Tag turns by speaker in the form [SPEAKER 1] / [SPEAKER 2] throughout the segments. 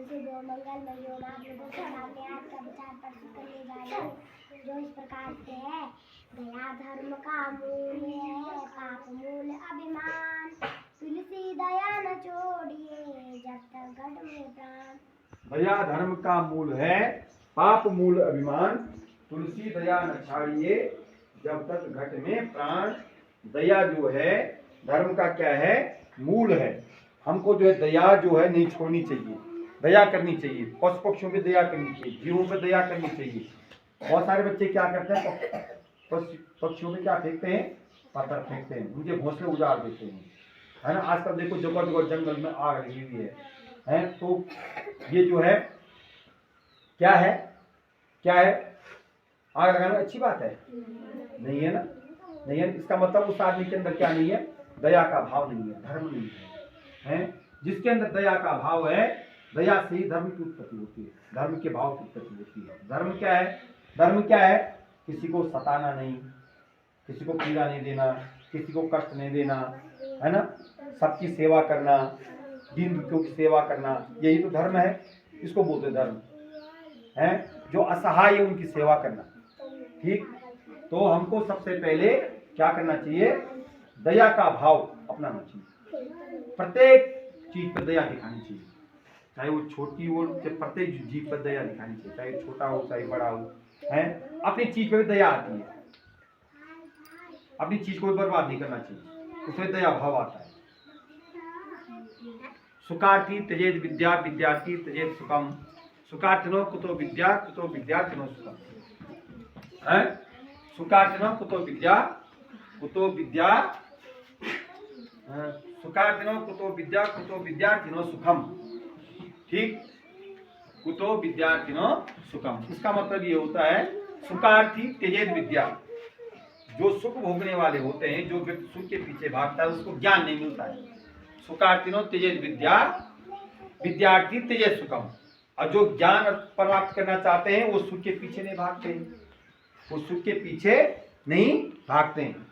[SPEAKER 1] शुभ हो, मंगलमय हो। आप लोगों के सामने आज का विचार प्रस्तुत करने जा रही हूँ, जो इस प्रकार से है। दया धर्म का मूल है, पाप मूल अभिमान। तुलसी दया न छोड़िए, जब तक घट में प्राण।
[SPEAKER 2] दया धर्म का मूल है, पाप मूल अभिमान। तुलसी दया न छाड़िए, जब तक घट में प्राण। दया जो है धर्म का क्या है, मूल है। हमको जो है दया जो है नहीं छोड़नी चाहिए, दया करनी चाहिए। पशु पक्षियों पे दया करनी चाहिए, जीवों पे दया करनी चाहिए। बहुत सारे बच्चे क्या करते हैं, पक्षियों में क्या फेंकते हैं, पत्थर फेंकते हैं, उनके घोंसले उजाड़ देते हैं, है ना। आजकल देखो जगह जगह जंगल में आग लगी हुई है। तो ये जो है क्या है, क्या है, आग लगाना अच्छी बात है नहीं है ना, नहीं है। इसका मतलब उस आदमी के अंदर क्या नहीं है, दया का भाव नहीं है, धर्म नहीं है। जिसके अंदर दया का भाव है, दया से ही धर्म की उत्पत्ति होती है, धर्म के भाव की उत्पत्ति होती है। धर्म क्या है, धर्म क्या है, किसी को सताना नहीं, किसी को पीड़ा नहीं देना, किसी को कष्ट नहीं देना, है ना। सबकी सेवा करना, दीन दुखियों की सेवा करना, यही तो धर्म है। इसको बोलते धर्म है। जो असहाय है उनकी सेवा करना, ठीक। तो हमको सबसे पहले क्या करना चाहिए, दया का भाव अपनाना चाहिए। प्रत्येक चीज पर दया दिखानी चाहिए, चाहे वो छोटी हो, प्रत्येक जीव पर दया दिखानी चाहिए, चाहे छोटा हो चाहे बड़ा हो, है। अपनी चीज पर भी दया आती है, अपनी चीज को भी बर्बाद नहीं करना चाहिए, उसमें दया भाव आता है। सुखार्थी त्यजेत विद्या, विद्यार्थी त्यजेत सुखम। सुखार्थिनो कुतो विद्या, कुतो विद्यार्थिनो सुखम। सुखार्थिनो कुतो विद्या, कुतो विद्या, सुखार्थिनो कुतो विद्या, कुतो विद्यार्थिनो सुखम, ठीक। कुतो विद्यार्थिनो सुखम, इसका मतलब ये होता है सुखार्थी त्यजेत विद्या। जो सुख भोगने वाले होते हैं, जो व्यक्ति सुख के पीछे भागता है, उसको ज्ञान नहीं मिलता है। सुखार्थिनो त्यजेत विद्या, विद्यार्थी त्यजेत सुखम। और जो ज्ञान प्राप्त करना चाहते हैं वो सुख के पीछे नहीं भागते हैं, वो सुख के पीछे नहीं भागते हैं,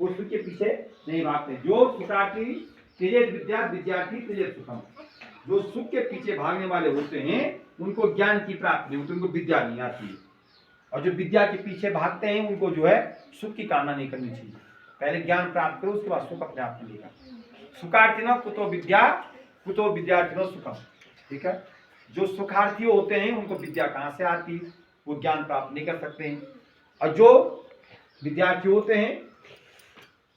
[SPEAKER 2] वो सुख के पीछे नहीं भागते। जो सुखार्थी त्यजेत विद्या, विद्यार्थी त्यजेत सुखम, जो सुख के पीछे भागने वाले होते हैं उनको ज्ञान की प्राप्ति नहीं होती, उनको विद्या नहीं आती है। और जो विद्या के पीछे भागते हैं उनको जो है सुख की कामना नहीं करनी चाहिए, पहले ज्ञान प्राप्त करो, उसके बाद सुख अपने आप मिलेगा। सुखार्थिनो कुतो विद्या, कुतो विद्यार्थिनो सुखम, ठीक है। जो सुखार्थी होते हैं उनको विद्या कहाँ से आती, वो ज्ञान प्राप्त नहीं कर सकते हैं। और जो विद्यार्थी होते हैं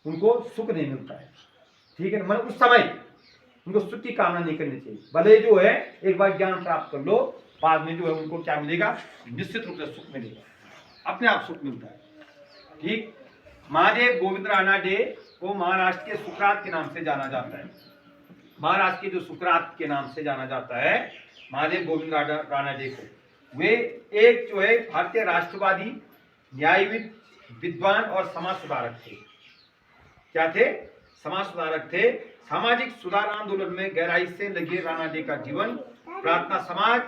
[SPEAKER 2] उनको सुख नहीं मिलता है, ठीक है। मतलब उस समय उनको सुख की कामना नहीं करनी चाहिए, भले जो है एक बार ज्ञान प्राप्त कर लो, बाद में जो है उनको क्या मिलेगा, निश्चित रूप से सुख मिलेगा, अपने आप सुख मिलता है, ठीक। महादेव गोविंद रानाडे को महाराष्ट्र के सुकरात के नाम से जाना जाता है। महाराष्ट्र के जो सुकरात के नाम से जाना जाता है महादेव गोविंद रानाडे को। वे एक जो है भारतीय राष्ट्रवादी, न्यायविद, विद्वान और समाज सुधारक थे। क्या थे, समाज सुधारक थे। सामाजिक सुधार आंदोलन में गहराई से लगे रानाडे का जीवन प्रार्थना समाज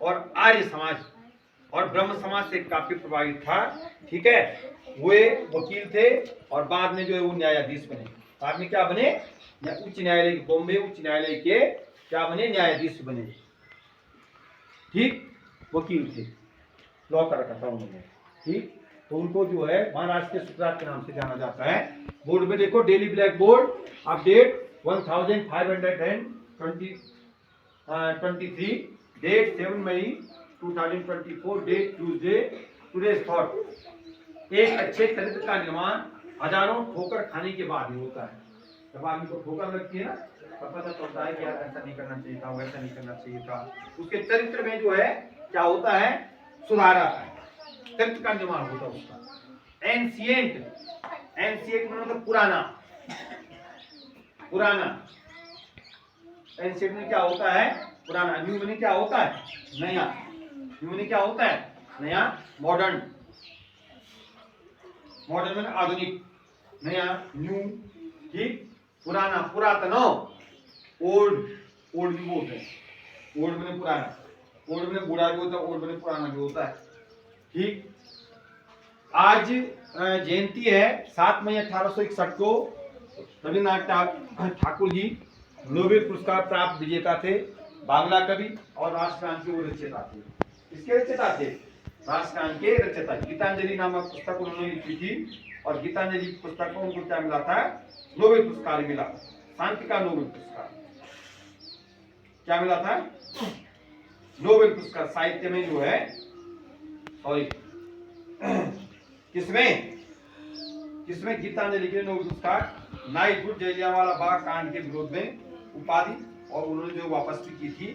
[SPEAKER 2] और आर्य समाज और ब्रह्म समाज से काफी प्रभावित था, ठीक है। वे वकील थे और बाद में जो है वो न्यायाधीश बने। बाद में क्या बने, उच्च न्यायालय, बॉम्बे उच्च न्यायालय के क्या बने, न्यायाधीश बने, ठीक। वकील थे, लॉ कर रखा था उन्होंने, ठीक। तो उनको जो है महाराष्ट्र के सुकरात के नाम से जाना जाता है। बोर्ड में देखो, daily blackboard update 1523, date 7 May 2024, date Tuesday. Today's thought, एक अच्छे चरित्र का निर्माण हजारों ठोकर खाने के बाद ही होता है। जब आदमी को ठोकर लगती है ना, तब पता चलता है कि यार ऐसा नहीं करना चाहिए था, वैसा नहीं करना चाहिए था। उसके चरित्र में जो है क्या होता है, सुधार आता है, चरित्र का निर्माण होता है उसका। एंशिएंट, एंशिएंट मतलब पुराना, पुराना। एंशिएंट में क्या होता है, पुराना। न्यू में क्या होता है, नया। न्यू में क्या होता है, नया। मॉडर्न, मॉडर्न में आधुनिक, नया, न्यू, ठीक। पुराना, पुरातनो, ओल्ड, ओल्ड भी बोलते हैं। ओल्ड में पुराना, ओल्ड में बूढ़ा भी होता है, ओल्ड में पुराना भी होता है, ठीक। आज जयंती है 7 मई 1861 को रविन्द्रनाथ ठाकुर जी नोबेल पुरस्कार प्राप्त विजेता थे, बांग्ला कवि और राष्ट्रगान के वो रचयिता थे। किसके रचयिता थे? राष्ट्रगान के रचयिता। गीतांजलि नामक पुस्तक उन्होंने लिखी थी और गीतांजलि पुस्तक को उनको क्या मिला था? नोबेल पुरस्कार मिला, शांति का नोबेल पुरस्कार। क्या मिला था? नोबेल पुरस्कार साहित्य में जो है, सॉरी किसमें गीतांजलि के नोबेल पुरस्कार, नाइटहुड जलियांवाला बाग कांड के विरोध में उपाधि, और उन्होंने जो वापस भी की थी।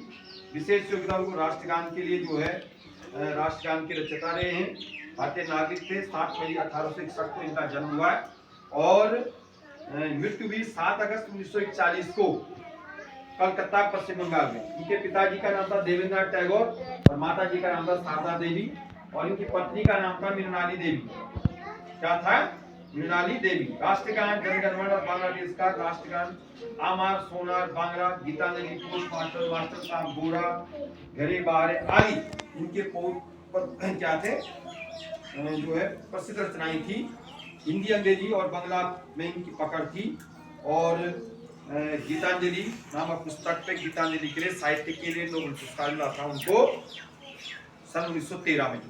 [SPEAKER 2] विशेष योगदान उनको राष्ट्रगान के लिए जो है, राष्ट्रगान के रचयिता रहे हैं। भारतीय नागरिक थे। 7 मई 1861 को इनका जन्म हुआ है और मृत्यु भी 7 अगस्त 1941 को कलकत्ता, पश्चिम बंगाल में। इनके पिताजी का नाम था देवेंद्रनाथ टैगोर और माता जी का नाम था शारदा देवी और इनकी पत्नी का नाम था मृणाली देवी। क्या था? मृणाली देवी। राष्ट्रगान जनगण मन और बांग्लादेश का राष्ट्रगान Amar, Sonar, Bangla, Gitanjali, postmaster, master साहब, गोरा, घरे बाहर आदि इनके क्या थे, जो है प्रसिद्ध रचनाएं थी। हिंदी, अंग्रेजी और बांग्ला में इनकी पकड़ थी और गीतांजलि नामक पुस्तक पे गीतांजलि के लिए साहित्य के लिए नोबेल पुरस्कार मिला था उनको सन 1913 में।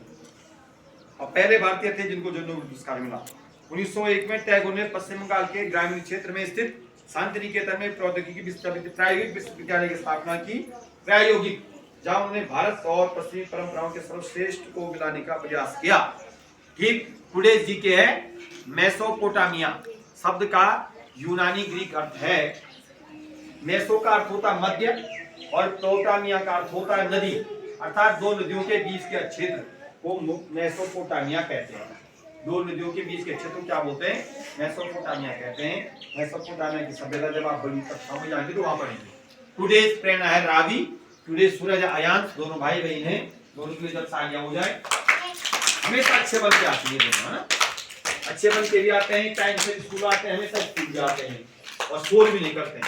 [SPEAKER 2] और पहले भारतीय थे जिनको जो नोबेल पुरस्कार मिला। 1901 में टैगोर ने पश्चिम बंगाल के ग्रामीण क्षेत्र में स्थित शांति निकेतन में प्रौद्योगिकी प्रायोगिक विश्वविद्यालय की स्थापना की, प्रायोगिक, जहां उन्होंने भारत और पश्चिमी परंपराओं के सर्वश्रेष्ठ को मिलाने का प्रयास किया। ठीक टुडे जी के है मेसोपोटामिया शब्द का यूनानी ग्रीक अर्थ है। मेसो का अर्थ होता है मध्य और पोटामिया का अर्थ होता है नदी, अर्थात दो नदियों के बीच के क्षेत्र को मेसोपोटामिया कहते हैं। दो नदियों के बीच के क्षेत्र को क्या बोलते हैं? मेसोपोटामिया कहते हैं। मेसोपोटामिया की सभ्यता जब आप बड़ी कक्षाओं में जाएंगे तो वहां पढ़ेंगे। टुडे प्रेरणा है रावी, टुडे सूरज आयांश, दोनों भाई बहन हैं, दोनों की जब शादियां हो जाए हमेशा अच्छे बन के आती है दोनों, है ना? अच्छे बन के भी आते हैं, टाइम से स्कूल आते हैं, हमेशा स्कूल जाते हैं और शोर भी नहीं करते हैं,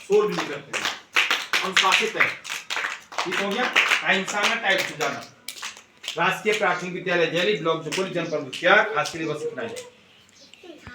[SPEAKER 2] शोर भी नहीं करते हैं, अनुशासित है। ठीक हो गया? टाइम से आना, टाइम से जाना। राजकीय प्राथमिक विद्यालय जैली, ब्लॉक जोकोली, जनपद मुखिया, खास के लिए बस इतना ही।